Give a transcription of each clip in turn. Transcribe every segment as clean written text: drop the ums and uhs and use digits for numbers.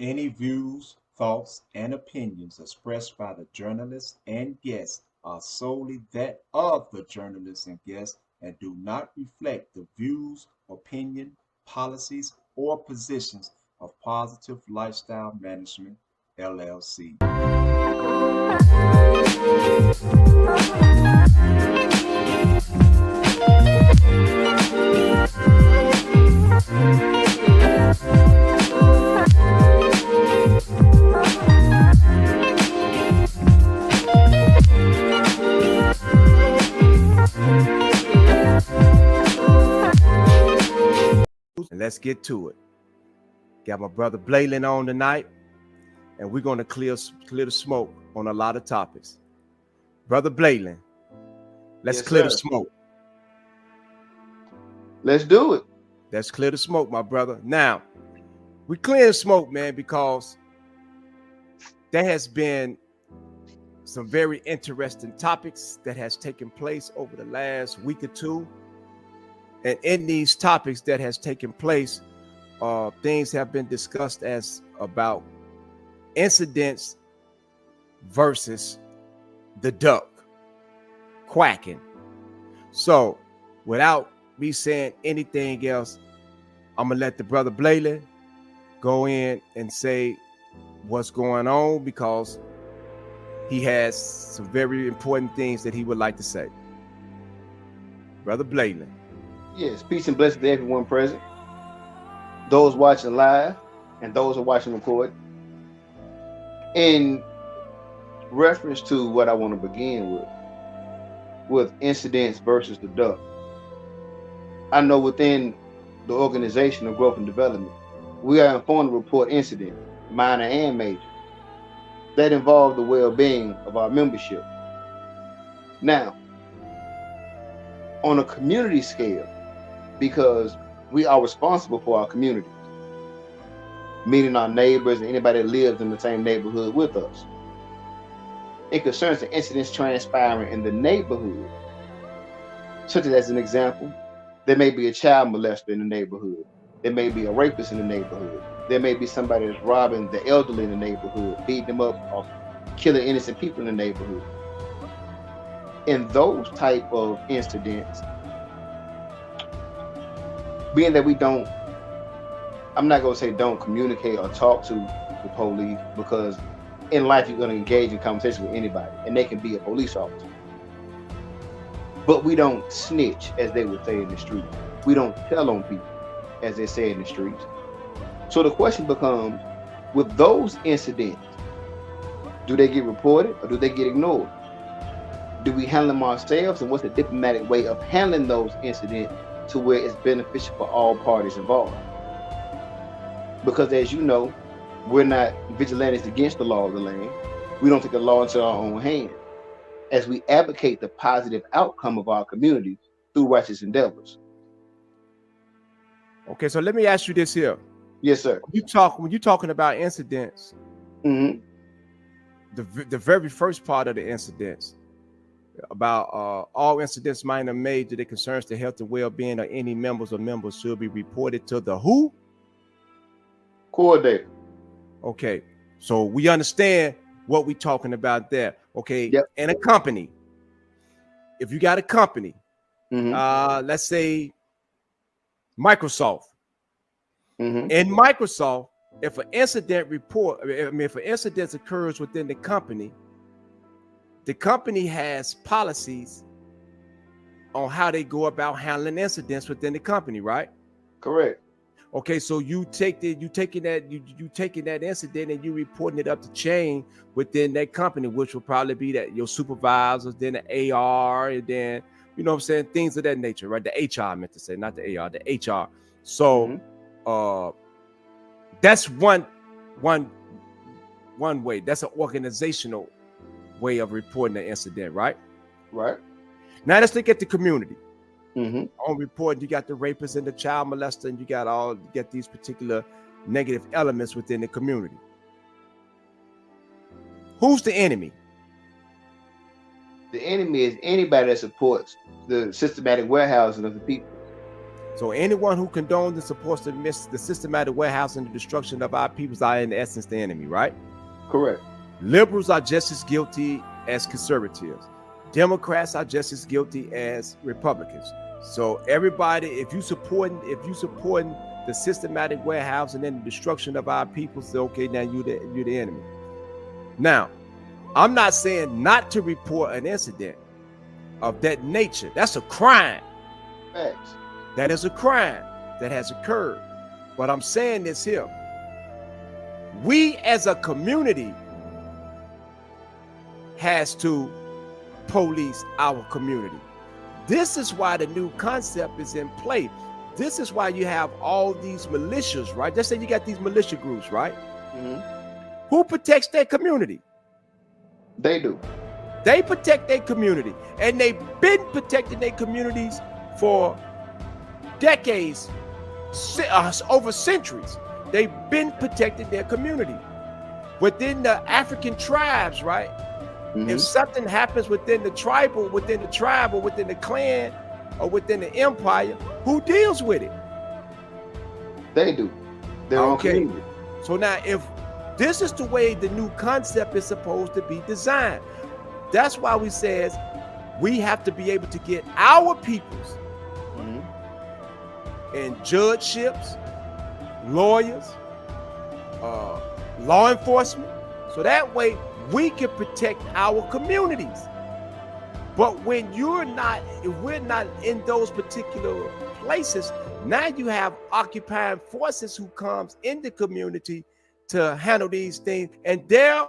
Any views, thoughts, and opinions expressed by the journalists and guests are solely that of the journalists and guests and do not reflect the views, opinion, policies, or positions of Positive Lifestyle Management, LLC. And let's get to it. Got my brother Blalen on tonight, and we're going to clear the smoke on a lot of topics. Brother Blalen, let's Yes, clear the sir. smoke. Let's do it. Let's clear the smoke, my brother. Now, we clear the smoke, man, because there has been some very interesting topics that has taken place over the last week or two. And in these topics that has taken place, things have been discussed as about incidents versus the duck quacking. So without me saying anything else, I'm gonna let the brother Blalen go in and say what's going on, because he has some very important things that he would like to say. Brother Blalen. Yes, peace and blessings to everyone present, those watching live, and those who are watching recorded. In reference to what I want to begin with incidents versus the duck, I know within the organization of growth and development, we are informed to report incidents, minor and major, that involve the well-being of our membership. Now, on a community scale, because we are responsible for our communities, meaning our neighbors and anybody that lives in the same neighborhood with us. It concerns the incidents transpiring in the neighborhood, such as an example, there may be a child molester in the neighborhood. There may be a rapist in the neighborhood. There may be somebody that's robbing the elderly in the neighborhood, beating them up, or killing innocent people in the neighborhood. In those type of incidents, being that we don't, I'm not going to say don't communicate or talk to the police, because in life you're going to engage in conversation with anybody, and they can be a police officer. But we don't snitch, as they would say in the street. We don't tell on people, as they say in the streets. So the question becomes, with those incidents, do they get reported or do they get ignored? Do we handle them ourselves, and what's the diplomatic way of handling those incidents to where it's beneficial for all parties involved? Because as you know, we're not vigilantes against the law of the land. We don't take the law into our own hands, as we advocate the positive outcome of our community through righteous endeavors. Okay, so let me ask you this here. Yes, sir. When you're talking about incidents, Mm-hmm. the very first part of the incidents about all incidents, minor or major, that concerns the health and well-being of any members should be reported to the who? Coordinator. Okay, so we understand what we're talking about there. Okay, Yep. in a company, if you got a company, Mm-hmm. let's say Microsoft. Mm-hmm. In Microsoft, if an incident occurs within the company has policies on how they go about handling incidents within the company, right? Correct. Okay, so you taking that incident and you reporting it up the chain within that company, which will probably be that your supervisors, then the AR, and then, you know what I'm saying, things of that nature, right? The HR, I meant to say, not the AR, the HR. So that's one way. That's an organizational way of reporting the incident, right? Right. Now let's look at the community. Mm-hmm. On reporting, you got the rapist and the child molester, and you get these particular negative elements within the community. Who's the enemy? The enemy is anybody that supports the systematic warehousing of the people. So anyone who condones and supports the systematic warehousing and the destruction of our peoples are in essence the enemy, right? Correct. Liberals are just as guilty as conservatives. Democrats are just as guilty as Republicans. So everybody, if you supporting the systematic warehousing and the destruction of our peoples, okay, now you're the enemy. Now, I'm not saying not to report an incident of that nature. That's a crime. Facts. That is a crime that has occurred. But I'm saying this here. We as a community has to police our community. This is why the new concept is in play. This is why you have all these militias, right? Just say you got these militia groups, right? Mm-hmm. Who protects their community? They do. They protect their community, and they've been protecting their communities for decades, over centuries. They've been protecting their community. Within the African tribes, right? Mm-hmm. If something happens within the tribe, or within the clan, or within the empire, who deals with it? They do. Their own Okay. community. So now, if this is the way the new concept is supposed to be designed, that's why we says we have to be able to get our peoples in judgeships, lawyers, law enforcement, so that way we can protect our communities. But when if we're not in those particular places, now you have occupying forces who comes in the community to handle these things, and their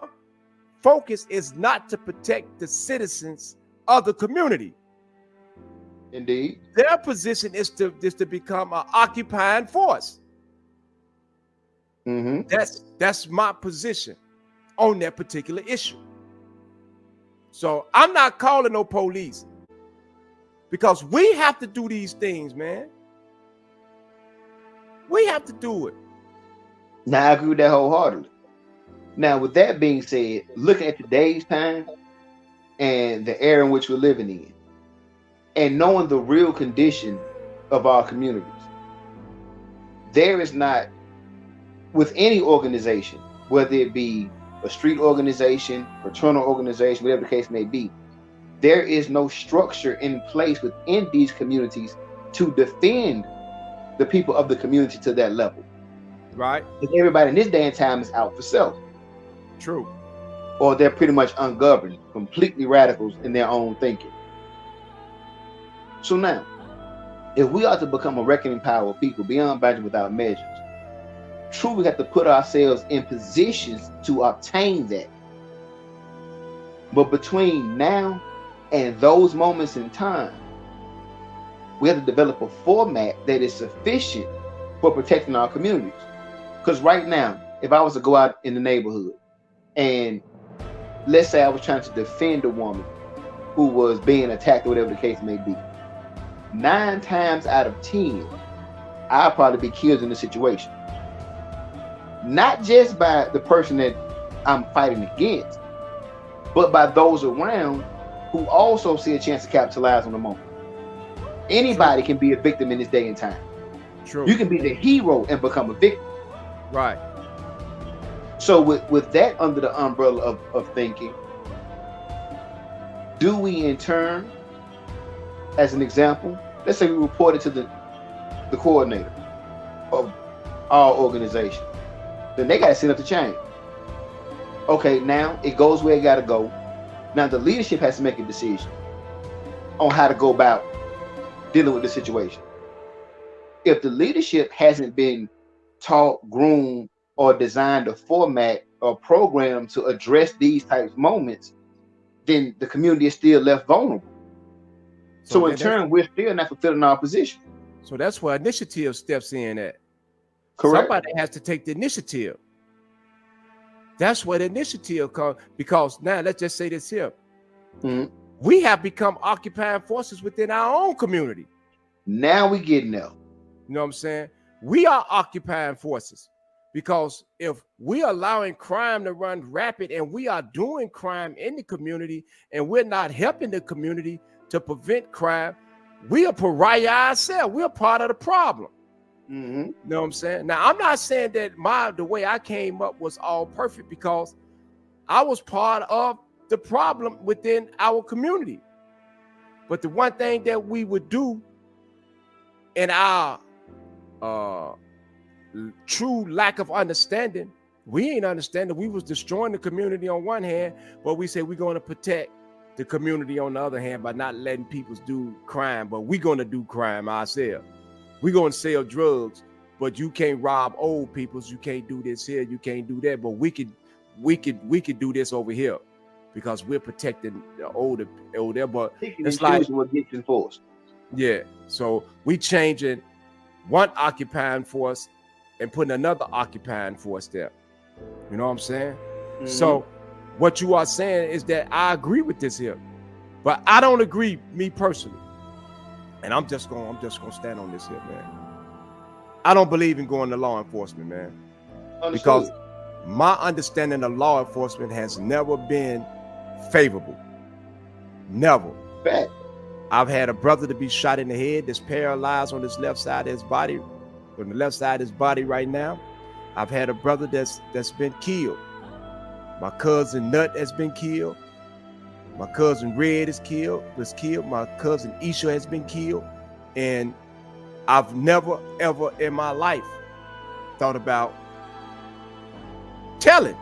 focus is not to protect the citizens of the community. Indeed. Their position is to become an occupying force. Mm-hmm. That's my position on that particular issue. So I'm not calling no police, because we have to do these things, man. We have to do it. Now I agree with that wholeheartedly. Now, with that being said, looking at today's time and the era in which we're living in, and knowing the real condition of our communities, there is not, with any organization, whether it be a street organization, fraternal organization, whatever the case may be, there is no structure in place within these communities to defend the people of the community to that level. Right. Because everybody in this day and time is out for self. True. Or they're pretty much ungoverned, completely radicals in their own thinking. So now, if we are to become a reckoning power of people beyond boundaries without measures, truly we have to put ourselves in positions to obtain that. But between now and those moments in time, we have to develop a format that is sufficient for protecting our communities. Because right now, if I was to go out in the neighborhood and let's say I was trying to defend a woman who was being attacked or whatever the case may be, 9 times out of 10, I'll probably be killed in the situation. Not just by the person that I'm fighting against, but by those around who also see a chance to capitalize on the moment. Anybody can be a victim in this day and time. True. You can be the hero and become a victim. Right. So with that under the umbrella of thinking, do we in turn, as an example, let's say we reported to the coordinator of our organization, then they got to set up the chain. Okay, now it goes where it got to go. Now the leadership has to make a decision on how to go about dealing with the situation. If the leadership hasn't been taught, groomed, or designed a format or program to address these types of moments, then the community is still left vulnerable. So in turn, we're still not fulfilling our position. So that's where initiative steps in at. Correct. Somebody has to take the initiative. That's where the initiative comes, because now let's just say this here. Mm-hmm. We have become occupying forces within our own community. Now we getting there. You know what I'm saying? We are occupying forces, because if we are allowing crime to run rapid and we are doing crime in the community and we're not helping the community to prevent crime, we a pariah ourselves. We're part of the problem. Mm-hmm. You know what I'm saying? Now, I'm not saying that the way I came up was all perfect, because I was part of the problem within our community. But the one thing that we would do in our true lack of understanding, we ain't understanding. We was destroying the community on one hand, but we say we're going to protect the community on the other hand by not letting people do crime. But we're going to do crime ourselves. We're going to sell drugs, but you can't rob old peoples. You can't do this here. You can't do that. But we could do this over here because we're protecting the older. But it's like what gets enforced. Yeah. So we changing one occupying force and putting another occupying force there. You know what I'm saying? Mm-hmm. So what you are saying is that I agree with this here, but I don't agree, me personally. And I'm just gonna stand on this here, man. I don't believe in going to law enforcement, man. Understood. Because my understanding of law enforcement has never been favorable. Never. Fact. I've had a brother to be shot in the head that's paralyzed on his left side of his body, on the left side of his body right now. I've had a brother that's been killed. My cousin Nut has been killed. My cousin Red was killed. My cousin Isha has been killed. And I've never, ever in my life thought about telling.